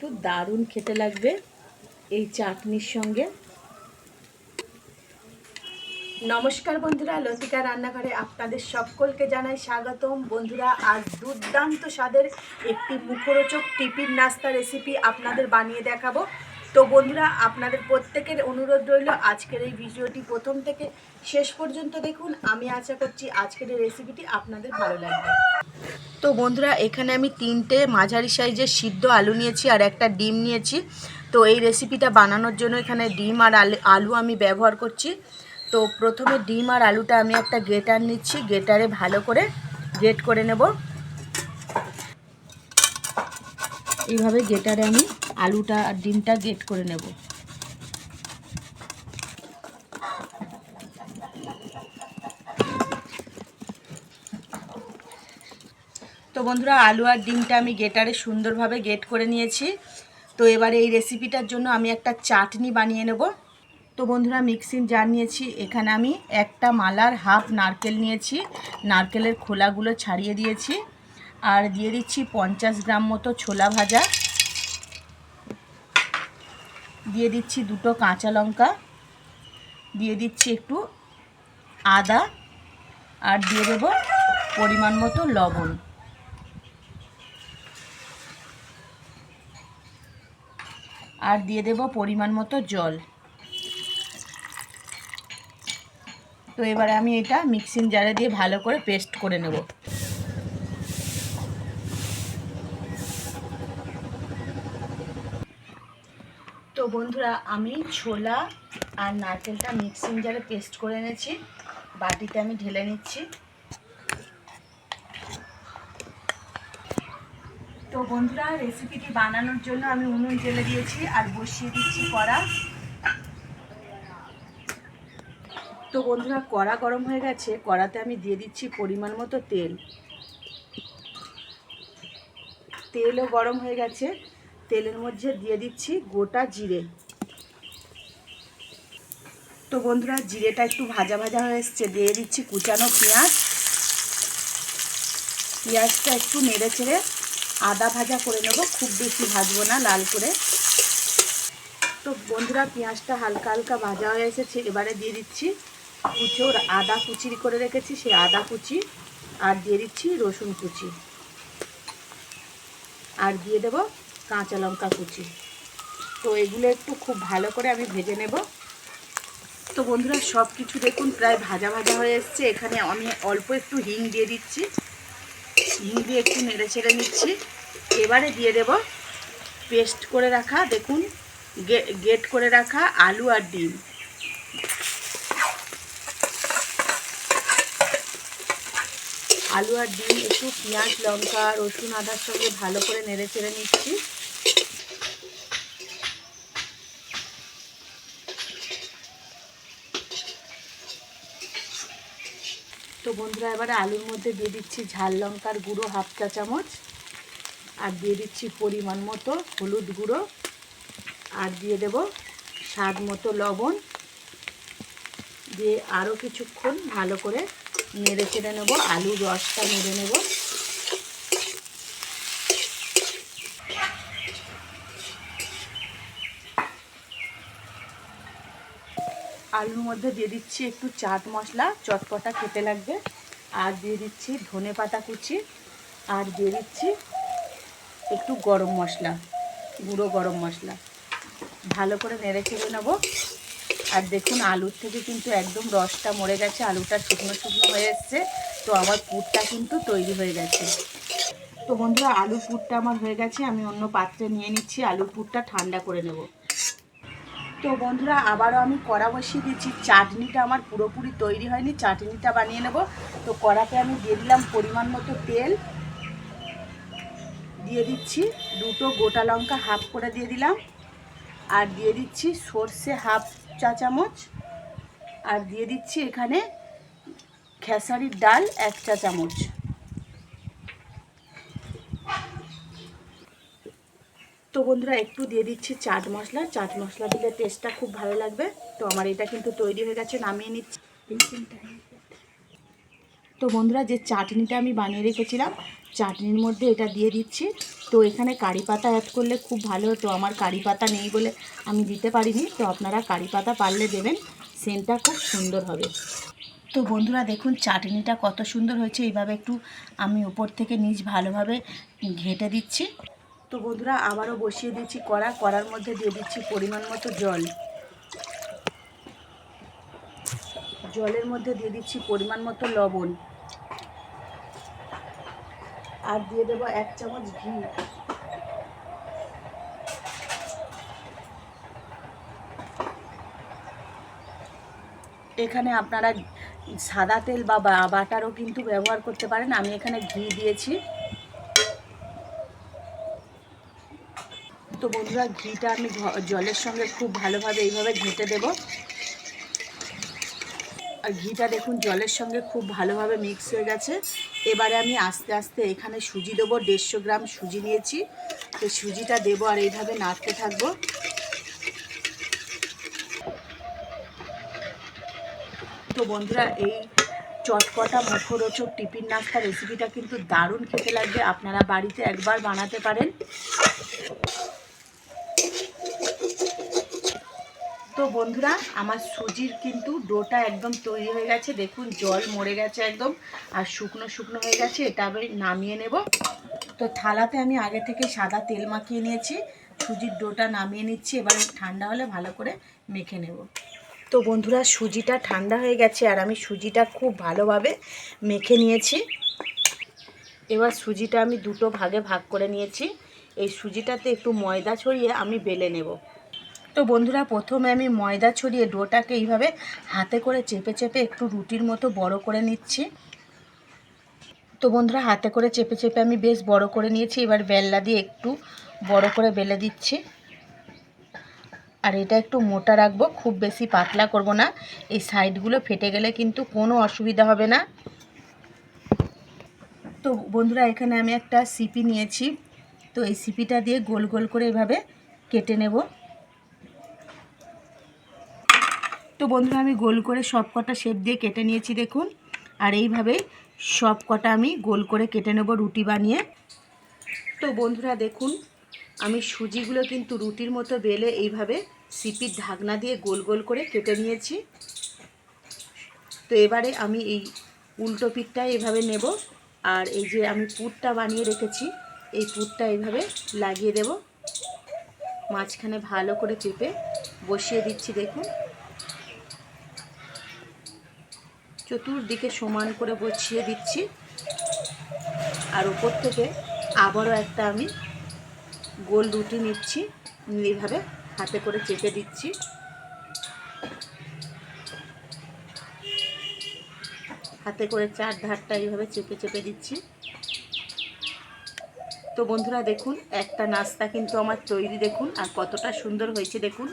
কিন্তু দারুণ খেতে লাগবে এই চাটনির সঙ্গে। নমস্কার বন্ধুরা, লতিকা রান্নাঘরে আপনাদের সকলকে জানাই স্বাগতম। বন্ধুরা, আজ দুর্দান্ত স্বাদের একটি মুখরোচক টিফিন নাস্তা রেসিপি আপনাদের বানিয়ে দেখাবো। তো বন্ধুরা, আপনাদের প্রত্যেকের অনুরোধ রইল আজকের এই ভিডিওটি প্রথম থেকে শেষ পর্যন্ত দেখুন। আমি আশা করছি আজকের এই রেসিপিটি আপনাদের ভালো লাগবে। তো বন্ধুরা, এখানে আমি 3টে মাঝারি সাইজের সিদ্ধ আলু নিয়েছি আর একটা ডিম নিয়েছি। তো এই রেসিপিটা বানানোর জন্য এখানে ডিম আর আলু আমি ব্যবহার করছি। তো প্রথমে ডিম আর আলুটা আমি একটা গ্রেটার নিচ্ছি, গ্রেটারে ভালো করে গ্রেট করে নেব। এইভাবে গ্রেটারে আমি আলুটা আর ডিমটা গ্রেট করে নেব। তো বন্ধুরা, আলু আর ডিমটা আমি গ্রেটারে সুন্দরভাবে গ্রেট করে নিয়েছি। তো এবারে এই রেসিপিটার জন্য আমি একটা চাটনি বানিয়ে নেব। তো বন্ধুরা, মিক্সিং জার নিয়েছি, এখানে আমি একটা মালার হাফ নারকেল নিয়েছি, নারকেলের খোলাগুলো ছাড়িয়ে দিয়েছি। আর দিয়ে দিচ্ছি 50 গ্রাম মতো ছোলা ভাজা, দিয়ে দিচ্ছি 2টো কাঁচা লঙ্কা, দিয়ে দিচ্ছি একটু আদা, আর দিয়ে দেব পরিমাণ মতো লবণ। আর দিয়ে দেব পরিমাণ মতো জল। তো এবারে আমি এটা মিক্সিং জারে দিয়ে ভালো করে পেস্ট করে নেব। তো বন্ধুরা, আমি ছোলা আর নারকেলটা মিক্সিং জারে পেস্ট করে এনেছি, বাটিতে আমি ঢেলে নিচ্ছি। তো বন্ধুরা, রেসিপিটি বানানোর জন্য আমি উনুন জ্বেলে দিয়েছি আর বসিয়ে দিচ্ছি কড়া। তো বন্ধুরা, কড়া গরম হয়ে গেছে, কড়াতে আমি দিয়ে দিচ্ছি পরিমাণ মতো তেল। তেলও গরম হয়ে গেছে, তেলের মধ্যে দিয়ে দিচ্ছি গোটা জিরে। তো বন্ধুরা, জিরেটা একটু ভাজা ভাজা হয়ে এসছে, দিয়ে দিচ্ছি কুচানো পেঁয়াজ। পেঁয়াজটা একটু নেড়ে চেড়ে আদা ভাজা করে নেব, খুব বেশি ভাজবো না, লাল করে। তো বন্ধুরা, পেঁয়াজটা হালকা হালকা ভাজা হয়ে এসেছে, এবারে দিয়ে দিচ্ছি আদা কুচি করে রেখেছি, সেই আদা কুচি, আর দিয়ে দিচ্ছি রসুন কুচি, আর দিয়ে দেব কাঁচা লঙ্কা কুচি। তো এগুলো একটু খুব ভালো করে আমি ভেজে নেব। তো বন্ধুরা, সব কিছু দেখুন প্রায় ভাজা ভাজা হয়ে এসছে। এখানে আমি অল্প একটু হিং দিয়ে দিচ্ছি, হিং দিয়ে একটু নেড়ে ছেড়ে নিচ্ছি। এবারে দিয়ে দেব পেস্ট করে রাখা, দেখুন গ্রেট করে রাখা আলু আর ডিম। আলু আর ডিম একটু পেঁয়াজ লঙ্কা রসুন আদার সঙ্গে ভালো করে নেড়ে চেড়ে নিচ্ছি। তো বন্ধুরা, এবারে আলুর মধ্যে দিয়ে দিচ্ছি ঝাল লঙ্কার গুঁড়ো হাফ চা চামচ, আর দিয়ে দিচ্ছি পরিমাণ মতো হলুদ গুঁড়ো, আর দিয়ে দেব স্বাদ মতো লবণ। দিয়ে আরও কিছুক্ষণ ভালো করে নেড়ে চেড়ে নেব, আলুর রসটা নেড়ে নেব। আলুর মধ্যে দিয়ে দিচ্ছি একটু চাট মশলা, চটপটা খেতে লাগবে, আর দিয়ে দিচ্ছি ধনে পাতা কুচি, আর দিয়ে দিচ্ছি একটু গরম মশলা, গুঁড়ো গরম মশলা। ভালো করে নেড়ে চেড়ে নেব। আর দেখুন, আলুর থেকে কিন্তু একদম রসটা মরে গেছে, আলুটা শুকনো শুকনো হয়ে এসছে। তো আমার পুরটা কিন্তু তৈরি হয়ে গেছে। তো বন্ধুরা, আলুর পুরটা আমার হয়ে গেছে, আমি অন্য পাত্রে নিয়ে নিচ্ছি, আলুর পুরটা ঠান্ডা করে নেব। তো বন্ধুরা, আবারও আমি কড়া বসিয়ে দিচ্ছি। চাটনিটা আমার পুরোপুরি তৈরি হয়নি, চাটনিটা বানিয়ে নেব। তো কড়াতে আমি দিয়ে দিলাম পরিমাণ মতো তেল, দিয়ে দিচ্ছি 2টো গোটা লঙ্কা হাফ করে দিয়ে দিলাম, আর দিয়ে দিচ্ছি সর্ষে হাফ চা চামচ, আর দিয়ে দিচ্ছি এখানে খেসারির ডাল 1 চা চামচ। তো বন্ধুরা, একটু দিয়ে দিচ্ছি চাট মশলা, চাট মশলা দিলে টেস্টটা খুব ভালো লাগবে। তো আমার এটা কিন্তু তৈরি হয়ে গেছে, নামিয়ে নিচ্ছি। তো বন্ধুরা, যে চাটনিটা আমি বানিয়ে রেখেছিলাম চাটনির মধ্যে এটা দিয়ে দিচ্ছি। তো এখানে কারি পাতা অ্যাড করলে খুব ভালো হতো, আমার কারি পাতা নেই বলে আমি দিতে পারিনি। তো আপনারা কারি পাতা পারলে দেবেন, সেন্টটা খুব সুন্দর হবে। তো বন্ধুরা দেখুন চাটনিটা কত সুন্দর হয়েছে। এইভাবে একটু আমি উপর থেকে নিচ ভালোভাবে ঘেঁটে দিচ্ছি। তো বন্ধুরা আবারও বসিয়ে দিচ্ছি কড়ার মধ্যে দিয়ে দিচ্ছি পরিমাণ মতো জল। জলের মধ্যে দিয়ে দিচ্ছি পরিমাণ মতো লবণ, আর দিয়ে দেবো 1 চামচ ঘি। এখানে আপনারা সাদা তেল বা বাটারও কিন্তু ব্যবহার করতে পারেন, আমি এখানে ঘি দিয়েছি। তো বন্ধুরা ঘিটা আমি জলের সঙ্গে খুব ভালোভাবে এইভাবে ঘেঁটে দেব। আর ঘিটা দেখুন জলের সঙ্গে খুব ভালোভাবে মিক্স হয়ে গেছে। এবারে আমি আস্তে আস্তে এখানে সুজি দেবো। 150 গ্রাম সুজি নিয়েছি, তো সুজিটা দেবো আর এইভাবে নাড়তে থাকবো। তো বন্ধুরা এই চটপটা মুখরোচক টিফিন নাস্তা রেসিপিটা কিন্তু দারুণ খেতে লাগবে, আপনারা বাড়িতে একবার বানাতে পারেন। তো বন্ধুরা আমার সুজির কিন্তু ডোটা একদম তৈরি হয়ে গেছে, দেখুন জল মরে গেছে একদম, আর শুকনো শুকনো হয়ে গেছে। এটা আমি নামিয়ে নেব। তো থালাতে আমি আগে থেকে সাদা তেল মাখিয়ে নিয়েছি, সুজির ডোটা নামিয়ে নিচ্ছি। এবারে ঠান্ডা হলে ভালো করে মেখে নেব। তো বন্ধুরা সুজিটা ঠান্ডা হয়ে গেছে আর আমি সুজিটা খুব ভালোভাবে মেখে নিয়েছি। এবার সুজিটা আমি দুটো ভাগে ভাগ করে নিয়েছি। এই সুজিটাতে একটু ময়দা ছড়িয়ে আমি বেলে নেব। তো বন্ধুরা প্রথমে আমি ময়দা ছড়িয়ে ডোটাকে এইভাবে হাতে করে চেপে চেপে একটু রুটির মতো বড় করে নিচ্ছি। তো বন্ধুরা হাতে করে চেপে চেপে আমি বেশ বড় করে নিয়েছি। এবার বেলনা দিয়ে একটু বড় করে বেলে দিচ্ছি। আর এটা একটু মোটা রাখবো, খুব বেশি পাতলা করব না। এই সাইডগুলো ফেটে গেলে কিন্তু কোনো অসুবিধা হবে না। তো বন্ধুরা এখানে আমি একটা সিপি নিয়েছি, তো এই সিপিটা দিয়ে গোল গোল করে এভাবে কেটে নেব। তো বন্ধুরা আমি গোল করে সব কটা শেপ দিয়ে কেটে নিয়েছি দেখুন। আর এইভাবে সব কটা আমি গোল করে কেটে নেব রুটি বানিয়ে। তো বন্ধুরা দেখুন আমি সুজিগুলো কিন্তু রুটির মতো বেলে এইভাবে সিপির ঢাকনা দিয়ে গোল গোল করে কেটে নিয়েছি। তো এবারে আমি এই উল্টো পিঠটা এভাবে নেব, আর এই যে আমি পুরটা বানিয়ে রেখেছি এই পুরটা এইভাবে লাগিয়ে দেব। মাঝখানে ভালো করে চেপে বসিয়ে দিচ্ছি দেখুন। চতুর্দিকে সমান করে বসিয়ে দিচ্ছি। আর উপর থেকে আবারও একটা আমি গোল রুটি নিচ্ছি, এইভাবে হাতে করে চেপে দিচ্ছি। হাতে করে চার ধারটা এইভাবে চেপে চেপে দিচ্ছি। তো বন্ধুরা দেখুন একটা নাস্তা কিন্তু আমার তৈরি, দেখুন আর কতটা সুন্দর হয়েছে দেখুন।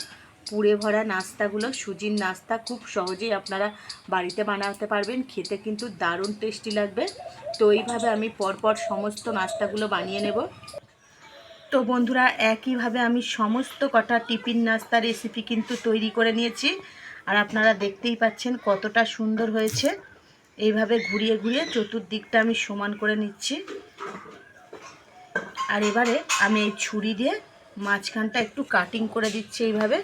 পুরে ভরা নাস্তাগুলো সুজির নাস্তা খুব সহজেই আপনারা বাড়িতে বানাতে পারবেন, খেতে কিন্তু দারুণ টেস্টি লাগবে। তো এইভাবে আমি পরপর সমস্ত নাস্তাগুলো বানিয়ে নেব। তো বন্ধুরা একইভাবে আমি সমস্ত কটা টিফিন নাস্তা রেসিপি কিন্তু তৈরি করে নিয়েছি, আর আপনারা দেখতেই পাচ্ছেন কতটা সুন্দর হয়েছে। এইভাবে ঘুরিয়ে ঘুরিয়ে চতুর্দিকটা আমি সমান করে নিচ্ছি। আর এবারে আমি এই ছুরি দিয়ে মাঝখানটা একটু কাটিং করে দিচ্ছি এইভাবে।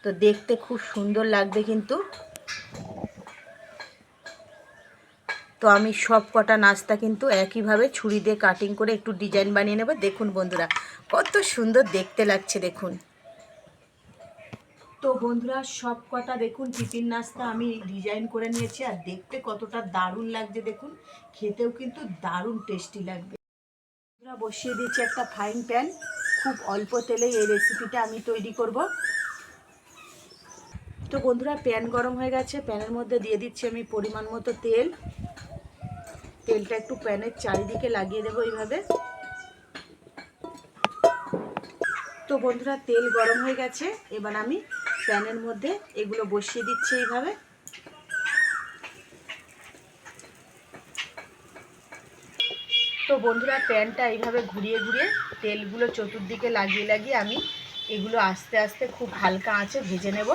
তো দেখতে খুব সুন্দর লাগবে কিন্তু। তো আমি সব কটা নাস্তা কিন্তু একইভাবে ছুরি দিয়ে কাটিং করে একটু ডিজাইন বানিয়ে নেব। দেখুন বন্ধুরা কত সুন্দর দেখতে লাগছে দেখুন। তো বন্ধুরা সব কটা দেখুন টিফিন নাস্তা আমি ডিজাইন করে নিয়েছি, আর দেখতে কতটা দারুণ লাগছে দেখুন, খেতেও কিন্তু দারুণ টেস্টি লাগবে। বসিয়ে দিয়েছি একটা ফ্রাইং প্যান, খুব অল্প তেলে এই রেসিপিটা আমি তৈরি করব। তো বন্ধুরা প্যান গরম হয়ে গেছে, প্যানের মধ্যে দিয়ে দিচ্ছি আমি পরিমাণ মতো তেল। তেলটা একটু প্যানের চারিদিকে লাগিয়ে দেবো এইভাবে। তো বন্ধুরা তেল গরম হয়ে গেছে, এবার আমি প্যানের মধ্যে এগুলো বসিয়ে দিচ্ছি এইভাবে। তো বন্ধুরা প্যানটা এইভাবে ঘুরিয়ে ঘুরিয়ে তেলগুলো চতুর্দিকে লাগিয়ে লাগিয়ে আমি এগুলো আস্তে আস্তে খুব হালকা আঁচে ভেজে নেব।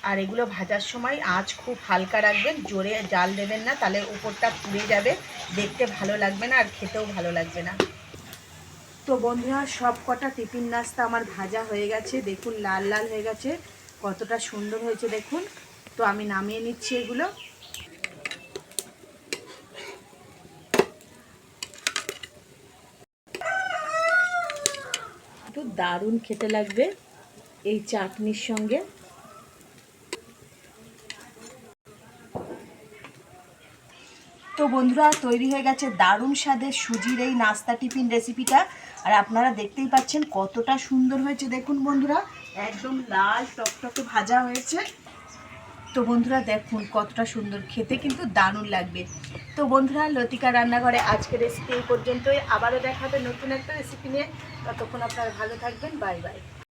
আর এগুলো ভাজার সময় আঁচ খুব হালকা রাখবেন, জোরে জাল দেবেন না, তাহলে উপরটা পুড়ে যাবে, দেখতে ভালো লাগবে না আর খেতেও ভালো লাগবে না। তো বন্ধুরা, সব কটা টিফিন নাস্তা আমার ভাজা হয়ে গেছে, দেখুন লাল লাল হয়ে গেছে, কতটা সুন্দর হয়েছে দেখুন। তো আমি নামিয়ে নিচ্ছি এগুলো। একটু দারুণ খেতে লাগবে এই চাটনির সঙ্গে। তো বন্ধুরা, তৈরি হয়ে গেছে দারুণ স্বাদের সুজির এই নাস্তা টিফিন রেসিপিটা। আর আপনারা দেখতেই পাচ্ছেন কতটা সুন্দর হয়েছে দেখুন বন্ধুরা, একদম লাল টকটকে ভাজা হয়েছে। তো বন্ধুরা দেখুন কতটা সুন্দর, খেতে কিন্তু দারুণ লাগবে। তো বন্ধুরা, লতিকা রান্নাঘরে আজকের রেসিপি এই পর্যন্তই। আবারও দেখা হবে নতুন একটা রেসিপি নিয়ে। ততক্ষণ আপনারা ভালো থাকবেন। Bye bye.